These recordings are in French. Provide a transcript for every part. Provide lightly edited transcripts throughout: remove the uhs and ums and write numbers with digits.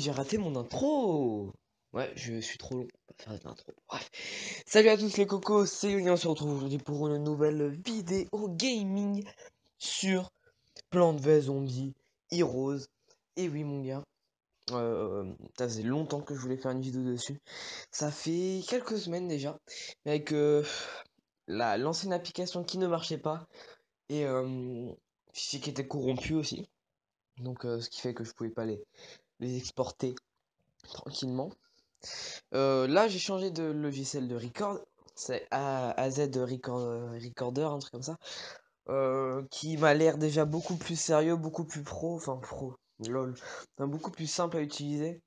j'ai raté mon intro. Ouais, je suis trop long pour faire une intro. Bref. Salut à tous les cocos, c'est Julien, on se retrouve aujourd'hui pour une nouvelle vidéo gaming sur Plants vs Zombies Heroes. Et oui mon gars, ça faisait longtemps que je voulais faire une vidéo dessus. Ça fait quelques semaines déjà, mais avec l'ancienne application qui ne marchait pas et fichier qui était corrompu aussi. Donc ce qui fait que je pouvais pas les exporter tranquillement. Là j'ai changé de logiciel de record, c'est AZ Recorder, un truc comme ça, qui m'a l'air déjà beaucoup plus sérieux, beaucoup plus pro, lol, enfin, beaucoup plus simple à utiliser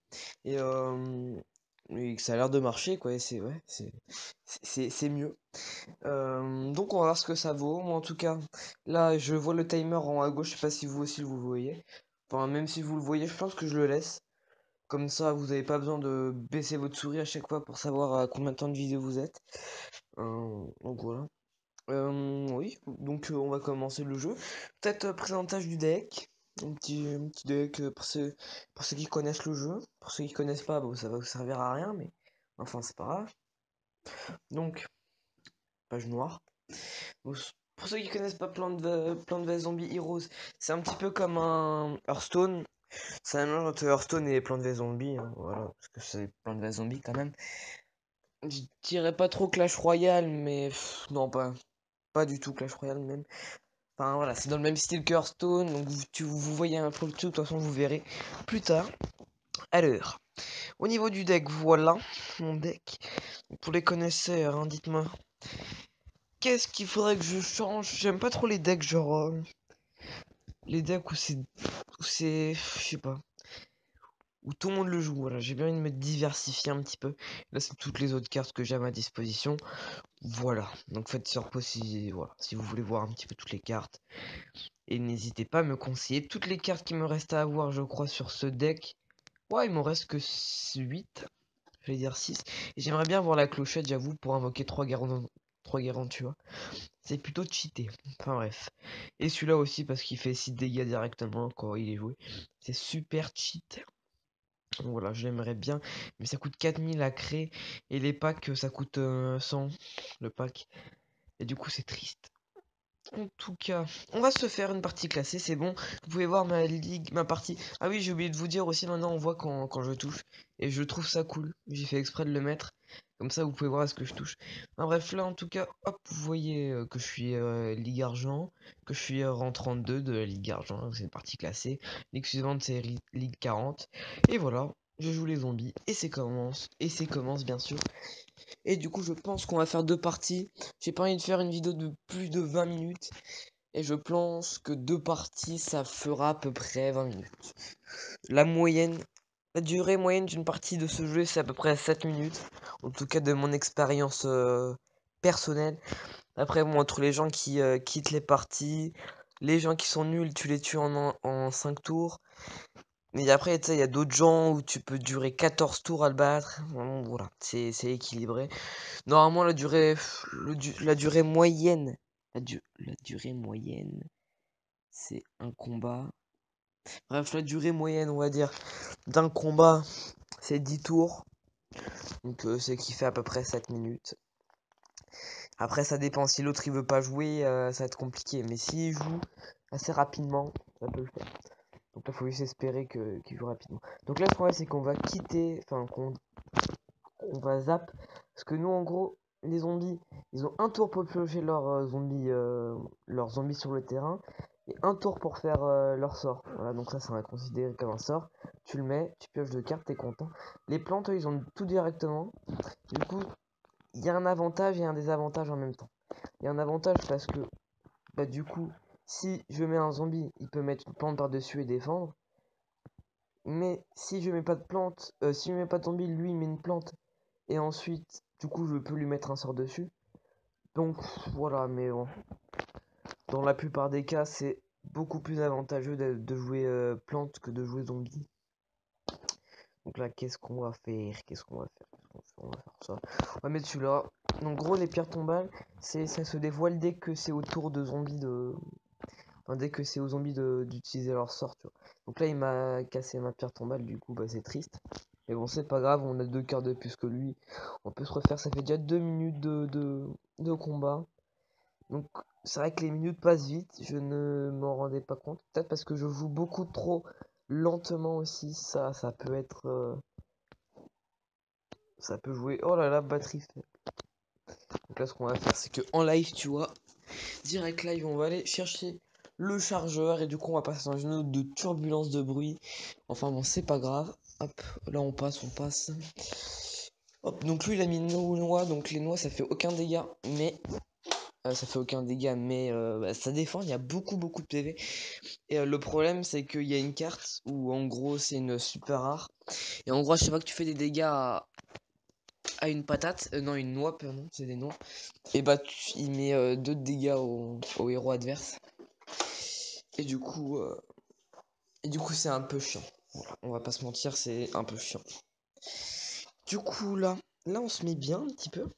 et, et que ça a l'air de marcher quoi, et c'est ouais, c'est mieux. Donc on va voir ce que ça vaut. Moi en tout cas, là je vois le timer en haut à gauche, je sais pas si vous aussi vous voyez. Enfin même si vous le voyez, je pense que je le laisse. Comme ça, vous n'avez pas besoin de baisser votre souris à chaque fois pour savoir à combien de temps de vidéo vous êtes. Donc voilà. Oui, donc on va commencer le jeu. Peut-être présentage du deck. Un petit deck pour ceux qui connaissent le jeu. Pour ceux qui connaissent pas, bon, ça va vous servir à rien, mais enfin c'est pas grave. Donc, page noire. Pour ceux qui connaissent pas Plants vs Zombie Heroes, c'est un petit peu comme un Hearthstone. C'est un mélange entre Hearthstone et Plants vs Zombies, hein, voilà, parce que c'est Plants vs Zombies quand même. Je dirais pas trop Clash Royale, mais non, pas du tout Clash Royale même. Enfin voilà, c'est dans le même style que Hearthstone, donc vous voyez un peu le tout, de toute façon vous verrez plus tard. Alors, au niveau du deck, voilà mon deck. Pour les connaisseurs, hein, dites-moi, qu'est-ce qu'il faudrait que je change? J'aime pas trop les decks, genre les decks où c'est, je sais pas, où tout le monde le joue. Voilà, j'ai bien envie de me diversifier un petit peu. Là, c'est toutes les autres cartes que j'ai à ma disposition. Voilà, donc faites sur pause si, voilà, si vous voulez voir un petit peu toutes les cartes. Et n'hésitez pas à me conseiller toutes les cartes qui me restent à avoir, je crois, sur ce deck. Ouais, il m'en reste que 8, je vais dire 6. Et j'aimerais bien voir la clochette, j'avoue, pour invoquer 3 garants, tu vois. C'est plutôt cheaté. Enfin bref. Et celui-là aussi parce qu'il fait 6 dégâts directement quand il est joué. C'est super cheat. Donc voilà, je l'aimerais bien. Mais ça coûte 4000 à créer. Et les packs, ça coûte 100 le pack. Et du coup, c'est triste. En tout cas, on va se faire une partie classée, c'est bon. Vous pouvez voir ma ligue, ma partie. Ah oui, j'ai oublié de vous dire aussi, maintenant on voit quand je touche. Et je trouve ça cool. J'ai fait exprès de le mettre. Comme ça, vous pouvez voir à ce que je touche. Enfin, bref, là en tout cas, hop, vous voyez que je suis Ligue Argent. Que je suis rang 32 de la Ligue Argent. C'est une partie classée. Ligue suivante, c'est Ligue 40. Et voilà, je joue les zombies. Et c'est commence. Et c'est commence, bien sûr. Et du coup, je pense qu'on va faire 2 parties. J'ai pas envie de faire une vidéo de plus de 20 minutes. Et je pense que 2 parties, ça fera à peu près 20 minutes. La durée moyenne d'une partie de ce jeu, c'est à peu près 7 minutes. En tout cas, de mon expérience personnelle. Après, bon, entre les gens qui quittent les parties, les gens qui sont nuls, tu les tues en 5 tours. Mais après, tu sais, il y a d'autres gens où tu peux durer 14 tours à le battre. Bon, voilà, c'est équilibré. Normalement, la durée moyenne, la durée moyenne, c'est un combat. Bref, la durée moyenne, on va dire, d'un combat, c'est 10 tours. Donc, c'est qui fait à peu près 7 minutes. Après, ça dépend. Si l'autre il veut pas jouer, ça va être compliqué. Mais s'il joue assez rapidement, ça peut le faire. Donc là, faut juste espérer qu'il joue rapidement. Donc là, ce qu'on va, c'est qu'on va quitter, enfin, on va zap. Parce que nous, en gros, les zombies, ils ont un tour pour piocher leurs zombies sur le terrain. Et un tour pour faire leur sort. Voilà, donc ça va considéré comme un sort. Tu le mets, tu pioches 2 cartes, t'es content. Les plantes, eux, ils ont tout directement. Du coup, il y a un avantage et un désavantage en même temps. Il y a un avantage parce que, bah, du coup, si je mets un zombie, il peut mettre une plante par-dessus et défendre. Mais si je mets pas de plante, si je mets pas de zombie, lui il met une plante. Et ensuite, du coup, je peux lui mettre un sort dessus. Donc, voilà, mais bon. Dans la plupart des cas, c'est beaucoup plus avantageux de jouer plante que de jouer zombie. Donc là, qu'est-ce qu'on va faire? On va faire ça. On va mettre celui-là. Donc, gros, les pierres tombales, ça se dévoile dès que c'est au tour de zombies de. Enfin, dès que c'est aux zombies d'utiliser leur sort, tu vois. Donc là, il m'a cassé ma pierre tombale, du coup, bah c'est triste. Mais bon, c'est pas grave, on a 2 cœurs de plus que lui. On peut se refaire, ça fait déjà 2 minutes de combat. Donc c'est vrai que les minutes passent vite, je ne m'en rendais pas compte. Peut-être parce que je joue beaucoup trop lentement aussi, ça peut être... ça peut jouer... Oh là là, batterie faible. Donc là, ce qu'on va faire, c'est que en live, tu vois, direct live, on va aller chercher le chargeur et du coup, on va passer dans une autre de turbulence de bruit. Enfin bon, c'est pas grave. Hop, là, on passe, on passe. Hop, donc lui, il a mis nos noix, donc les noix, ça fait aucun dégât, mais... ça fait aucun dégât, mais bah, ça défend, il y a beaucoup de PV. Et le problème, c'est qu'il y a une carte où en gros c'est une super rare. Et en gros, à chaque fois que tu fais des dégâts à une patate, non, une noix, pardon, c'est des noix, et bah il met 2 de dégâts au héros adverse. Et du coup, c'est un peu chiant. Voilà, on va pas se mentir, c'est un peu chiant. Du coup, là on se met bien un petit peu.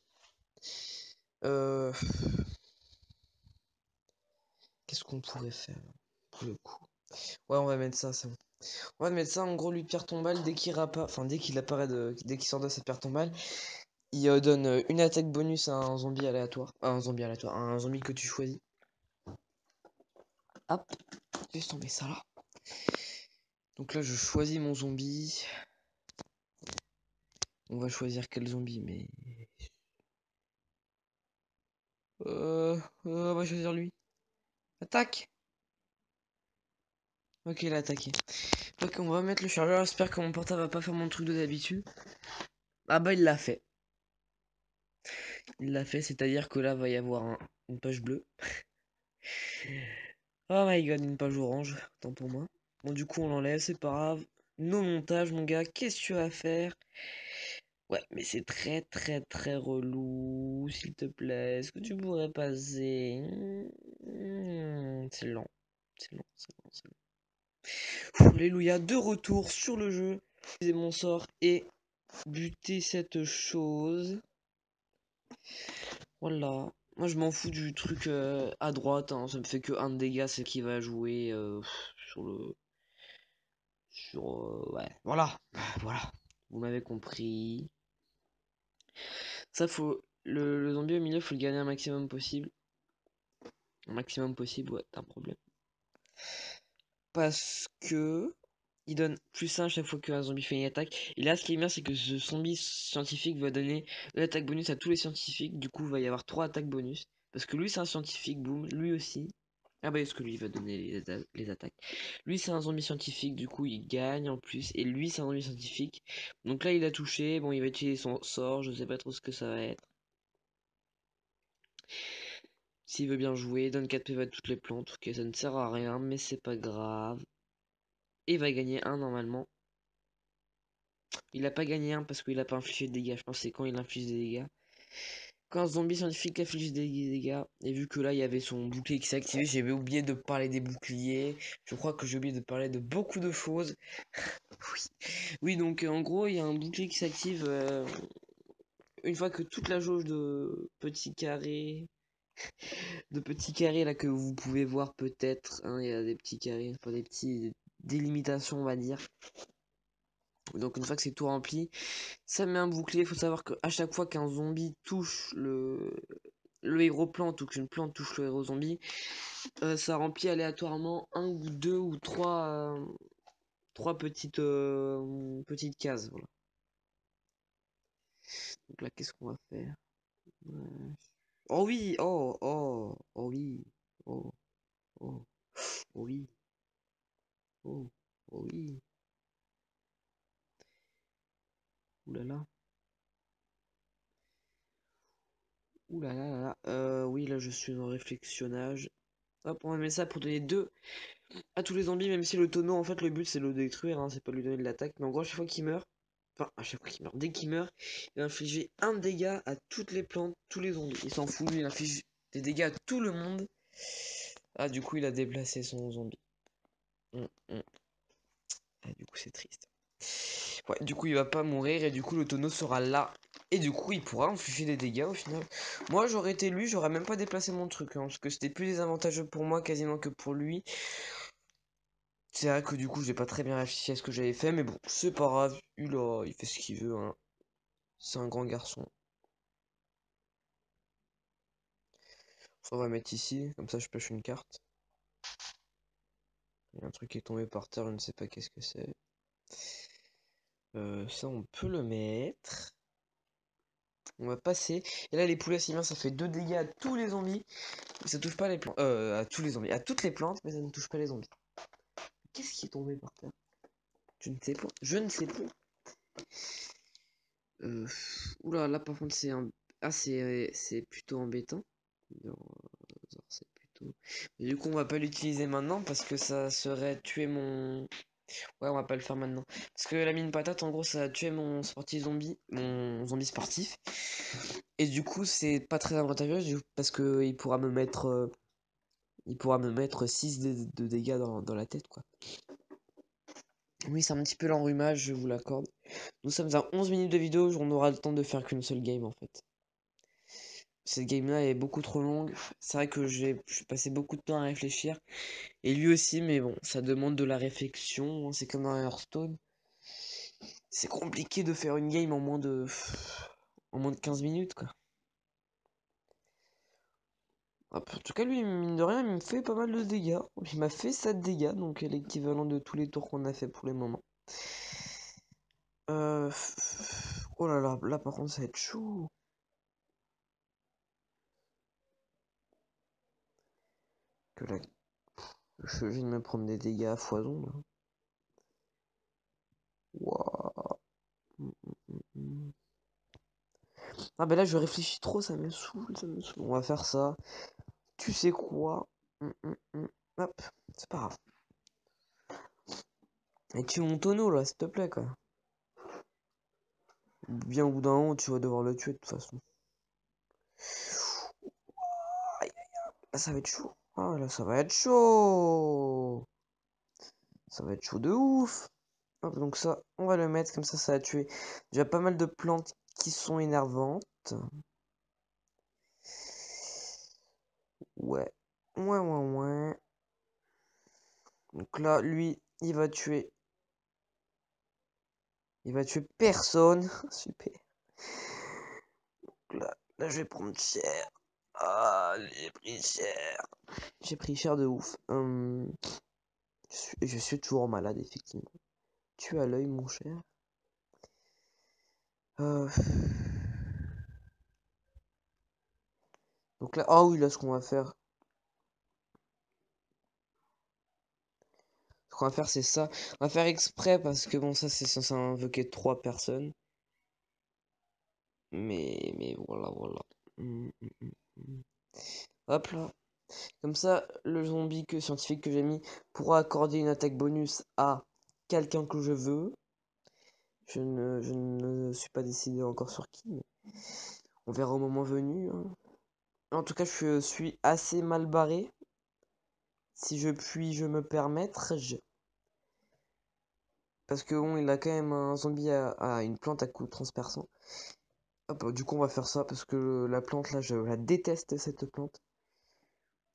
Qu'est-ce qu'on pourrait faire pour le coup? Ouais, on va mettre ça, c'est bon. On va mettre ça, en gros, lui pierre tombale, dès qu'il apparaît dès qu'il sort de cette pierre tombale, il donne une attaque bonus à un zombie aléatoire. À un zombie que tu choisis. Hop, laisse tomber ça là. Donc là, je choisis mon zombie. On va choisir quel zombie, mais... on va choisir lui. Attaque! Ok, il a attaqué. Ok, on va mettre le chargeur. J'espère que mon portable va pas faire mon truc de d'habitude. Ah bah, il l'a fait. Il l'a fait, c'est-à-dire que là, va y avoir une page bleue. Oh my god, une page orange. Tant pour moi. Bon, du coup, on l'enlève, c'est pas grave. Nos montages, mon gars, qu'est-ce que tu vas faire? Ouais, mais c'est très relou. S'il te plaît, est-ce que tu pourrais passer? C'est lent. C'est lent, c'est lent, c'est lent. Alléluia, de retour sur le jeu. Utiliser mon sort et buter cette chose. Voilà. Moi, je m'en fous du truc à droite. Hein. Ça me fait que 1 de dégâts, c'est qui va jouer sur le... ouais, voilà. Voilà. Vous m'avez compris. Ça, faut... Le zombie au milieu, faut le gagner un maximum possible. Un maximum possible, ouais, t'as un problème. Parce que... Il donne +1 à chaque fois qu'un zombie fait une attaque. Et là, ce qui est bien, c'est que ce zombie scientifique va donner l'attaque bonus à tous les scientifiques. Du coup, il va y avoir 3 attaques bonus. Parce que lui, c'est un scientifique, boum. Lui aussi. Ah bah, est-ce que lui, il va donner les attaques. Lui, c'est un zombie scientifique. Du coup, il gagne en plus. Et lui, c'est un zombie scientifique. Donc là, il a touché. Bon, il va utiliser son sort. Je sais pas trop ce que ça va être. S'il veut bien jouer, donne 4 PV à toutes les plantes. Ok, ça ne sert à rien, mais c'est pas grave. Et il va gagner 1 normalement. Il a pas gagné 1 parce qu'il a pas infligé de dégâts. Je pense que c'est quand il inflige des dégâts. Quand un zombie scientifique inflige des dégâts. Et vu que là il y avait son bouclier qui s'est activé, j'avais oublié de parler des boucliers. Je crois que j'ai oublié de parler de beaucoup de choses. Oui. Oui, donc en gros, il y a un bouclier qui s'active une fois que toute la jauge de petits carrés là que vous pouvez voir peut-être, hein, il y a des petits carrés, enfin des petits délimitations on va dire. Donc une fois que c'est tout rempli, ça met un bouclier. Il faut savoir qu'à chaque fois qu'un zombie touche le héros plante ou qu'une plante touche le héros zombie, ça remplit aléatoirement un ou deux ou trois petites cases. Voilà. Donc là, qu'est-ce qu'on va faire? Oh oui, oh oui, oh, oh, oh oui, oh, oh oui, oulala, oulala, oui, là je suis en réflexionnage. Hop, on va mettre ça pour donner 2 à tous les zombies, même si le tonneau, en fait, le but c'est de le détruire, hein, c'est pas lui donner de l'attaque. Mais en gros, à chaque fois qu'il meurt, enfin, à chaque fois qu'il meurt, dès qu'il meurt, il va infliger 1 dégât à toutes les plantes, tous les zombies. Il s'en fout, lui, il inflige des dégâts à tout le monde. Ah, du coup, il a déplacé son zombie. Ah, du coup, c'est triste. Ouais, du coup, il va pas mourir et du coup, le tonneau sera là. Et du coup, il pourra infliger des dégâts au final. Moi, j'aurais été lui, j'aurais même pas déplacé mon truc, hein, parce que c'était plus désavantageux pour moi quasiment que pour lui. C'est vrai que du coup, j'ai pas très bien réfléchi à ce que j'avais fait, mais bon, c'est pas grave. Il fait ce qu'il veut, hein. C'est un grand garçon. Ça, on va mettre ici, comme ça je pêche une carte. Il y a un truc qui est tombé par terre, je ne sais pas qu'est-ce que c'est. Ça, on peut le mettre. On va passer. Et là, les poulets simiens, ça fait 2 dégâts à tous les zombies. Mais ça touche pas les plantes. À tous les zombies. À toutes les plantes, mais ça ne touche pas les zombies. Qu'est-ce qui est tombé par terre? Je ne sais pas. Je ne sais plus. Oula, là par contre, c'est un. Ah, c'est plutôt embêtant. Non, c'est plutôt. Mais du coup, on va pas l'utiliser maintenant parce que ça serait tuer mon. Ouais, on va pas le faire maintenant. Parce que la mine patate, en gros, ça a tué mon sportif zombie, mon zombie sportif. Et du coup, c'est pas très avantageux parce que il pourra me mettre 6 de dégâts dans la tête, quoi. Oui, c'est un petit peu l'enrhumage, je vous l'accorde. Nous sommes à 11 minutes de vidéo, on aura le temps de faire qu'une seule game, en fait. Cette game-là est beaucoup trop longue. C'est vrai que j'ai passé beaucoup de temps à réfléchir. Et lui aussi, mais bon, ça demande de la réflexion, hein. C'est comme dans Hearthstone. C'est compliqué de faire une game en moins de 15 minutes, quoi. En tout cas, lui, mine de rien, il me fait pas mal de dégâts. Il m'a fait 7 dégâts, donc l'équivalent de tous les tours qu'on a fait pour les moments. Oh là là, là par contre, ça va être chaud. Que là, je viens de me prendre des dégâts à foison, là. Waouh. Ah ben là, je réfléchis trop, ça me saoule, ça me saoule. On va faire ça. Tu sais quoi? Hop, c'est pas grave. Et tue mon tonneau, là, s'il te plaît, quoi. Bien au bout d'un moment, tu vas devoir le tuer, de toute façon. Aïe, là, ça va être chaud. Ah, là, ça va être chaud. Ça va être chaud de ouf. Hop, donc ça, on va le mettre, comme ça va tuer déjà pas mal de plantes qui sont énervantes. Ouais. Ouais. Donc là, lui, il va tuer. Il va tuer personne. Super. Donc là, je vais prendre cher. Ah, j'ai pris cher. J'ai pris cher de ouf. Je suis toujours malade, effectivement. Tu as l'œil, mon cher. Euh, Donc là, ah oui, là, ce qu'on va faire. Ce qu'on va faire, c'est ça. On va faire exprès parce que bon, ça, c'est censé invoquer 3 personnes. Mais voilà. Hum. Hop là. Comme ça, le zombie scientifique que j'ai mis pourra accorder une attaque bonus à quelqu'un que je veux. Je ne suis pas décidé encore sur qui, mais on verra au moment venu, hein. En tout cas, je suis assez mal barré. Si je puis me permettre, parce que bon, il a quand même un zombie à une plante à coup transperçant. Hop, du coup, on va faire ça parce que la plante là, je la déteste cette plante.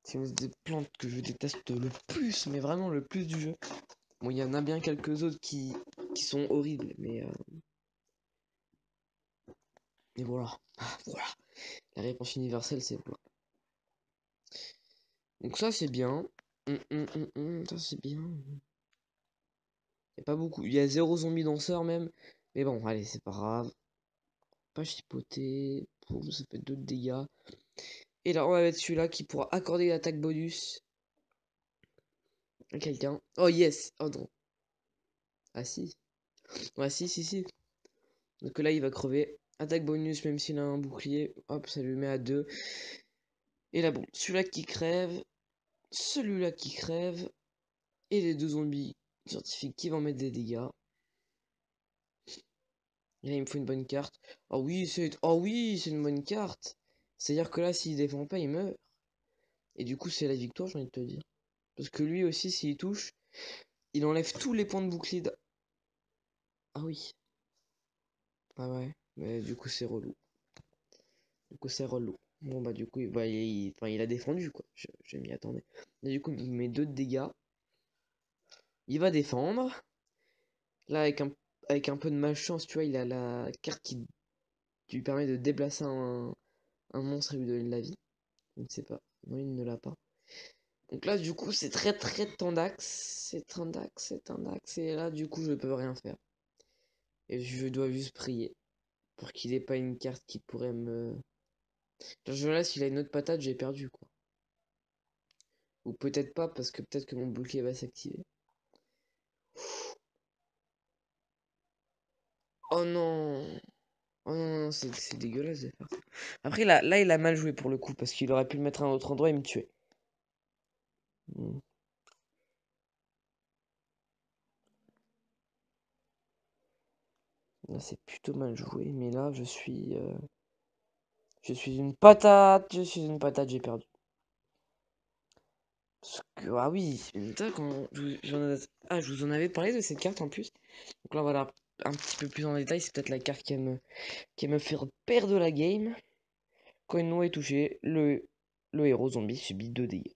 C'est une des plantes que je déteste le plus, mais vraiment le plus du jeu. Bon, il y en a bien quelques autres qui sont horribles, mais voilà. Ah, voilà. La réponse universelle, c'est voilà. Donc ça, c'est bien. Ça, c'est bien. Il y a pas beaucoup. Il y a 0 zombie danseur même. Mais bon, allez, c'est pas grave. Pas chipoter. Poum, ça fait 2 de dégâts. Et là, on va mettre celui-là qui pourra accorder l'attaque bonus à quelqu'un. Oh yes! Oh non. Ah si. Ouais, si. Donc là, il va crever. Attaque bonus, même s'il a un bouclier. Hop, ça lui met à 2. Et là, bon, celui-là qui crève. Celui-là qui crève. Et les 2 zombies scientifiques qui vont mettre des dégâts. Et là, il me faut une bonne carte. Oh oui, c'est une bonne carte. C'est-à-dire que là, s'il défend pas, il meurt. Et du coup, c'est la victoire, j'ai envie de te dire. Parce que lui aussi, s'il touche, il enlève tous les points de bouclier. Ah oui. Ah ouais. Mais du coup, c'est relou. Bon, bah, du coup, enfin, il a défendu, quoi. Je m'y attendais. Et du coup, il met 2 de dégâts. Il va défendre. Là, avec un peu de malchance, tu vois, il a la carte qui lui permet de déplacer un monstre et lui donner de la vie. Je ne sais pas. Non, il ne l'a pas. Donc là, du coup, c'est très tendax. C'est tendax. Et là, du coup, je peux rien faire. Et je dois juste prier. Pour qu'il ait pas une carte qui pourrait me... Genre là, s'il a une autre patate, j'ai perdu, quoi. Ou peut-être pas, parce que peut-être que mon bouclier va s'activer. Oh non! Oh non, c'est dégueulasse de faire ça. Après, là, il a mal joué pour le coup, parce qu'il aurait pu le mettre à un autre endroit et me tuer. Hmm. Là, c'est plutôt mal joué, mais là, je suis une patate, j'ai perdu. Parce que, ah oui, putain, je vous en avais parlé de cette carte en plus. Donc là, voilà, un petit peu plus en détail, c'est peut-être la carte qui va me faire perdre la game. Quand une noix est touchée, le héros zombie subit 2 dégâts.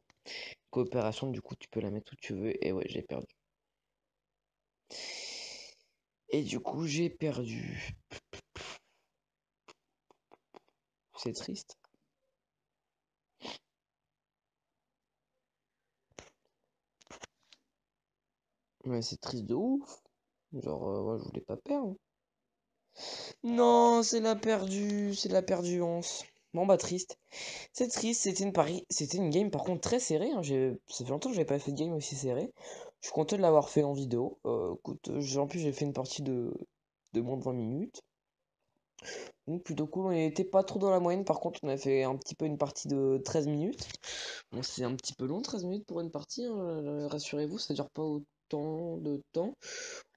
Coopération, du coup, tu peux la mettre où tu veux. Et ouais, j'ai perdu. Et du coup, j'ai perdu. C'est triste. Ouais, c'est triste de ouf. Genre, ouais, je voulais pas perdre. Non, c'est la perdu 11. Bon, bah, triste. C'est triste, c'était une game par contre très serrée. Hein. Ça fait longtemps que j'avais pas fait de game aussi serrée. Je suis content de l'avoir fait en vidéo. Écoute, en plus, j'ai fait une partie de moins de 20 minutes. Donc plutôt cool, on était pas trop dans la moyenne, par contre on a fait un petit peu une partie de 13 minutes. Bon c'est un petit peu long 13 minutes pour une partie, hein, rassurez-vous, ça dure pas autant de temps.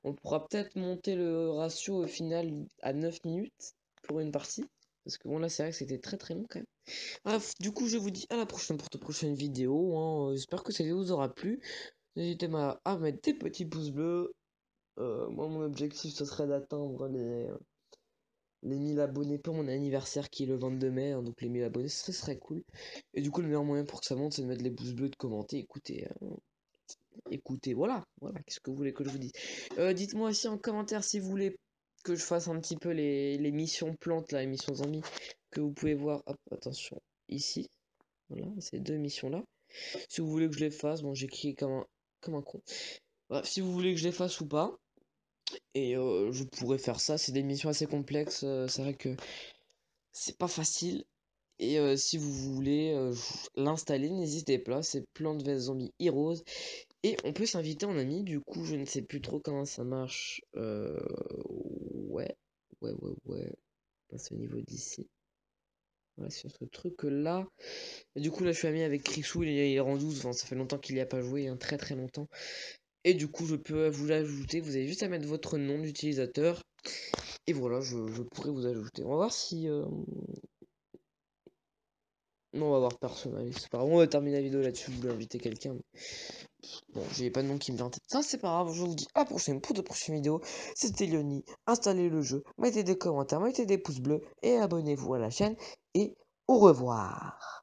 On pourra peut-être monter le ratio au final à 9 minutes pour une partie. Parce que bon là c'est vrai que c'était très long quand même. Bref, du coup je vous dis à la prochaine pour de prochaines vidéos. Hein. J'espère que cette vidéo vous aura plu. N'hésitez pas à mettre des petits pouces bleus. Moi mon objectif ce serait d'atteindre les 1000 abonnés pour mon anniversaire qui est le 22 mai, hein, donc les 1000 abonnés ce serait cool. Et du coup le meilleur moyen pour que ça monte c'est de mettre les pouces bleus, de commenter, écoutez, voilà, qu'est-ce que vous voulez que je vous dise. Dites-moi aussi en commentaire si vous voulez que je fasse un petit peu les missions plantes, là, les missions zombies, que vous pouvez voir, hop, attention, ici, voilà, ces deux missions là. Si vous voulez que je les fasse, bon j'ai cliqué comme un con. Bref, si vous voulez que je les fasse ou pas, et je pourrais faire ça, c'est des missions assez complexes, c'est vrai que c'est pas facile. Et si vous voulez l'installer, n'hésitez pas, c'est Plants vs Zombie Heroes. Et on peut s'inviter en ami, du coup je ne sais plus trop comment ça marche. Ouais, ouais. Passe au niveau d'ici. Voilà, c'est ce truc là. Et du coup là je suis ami avec Chrisou, il est en 12, enfin, ça fait longtemps qu'il n'y a pas joué, hein, très longtemps. Et du coup je peux vous l'ajouter, vous avez juste à mettre votre nom d'utilisateur. Et voilà, je pourrais vous ajouter. On va voir si... Non, on va voir personnel. C'est pas grave, on va terminer la vidéo là-dessus. Je voulais inviter quelqu'un. Bon, j'ai pas de nom qui me vient en tête. Ça, c'est pas grave. Je vous dis à la prochaine pour de prochaines vidéos. C'était Léonie. Installez le jeu. Mettez des commentaires, mettez des pouces bleus. Et abonnez-vous à la chaîne. Et au revoir.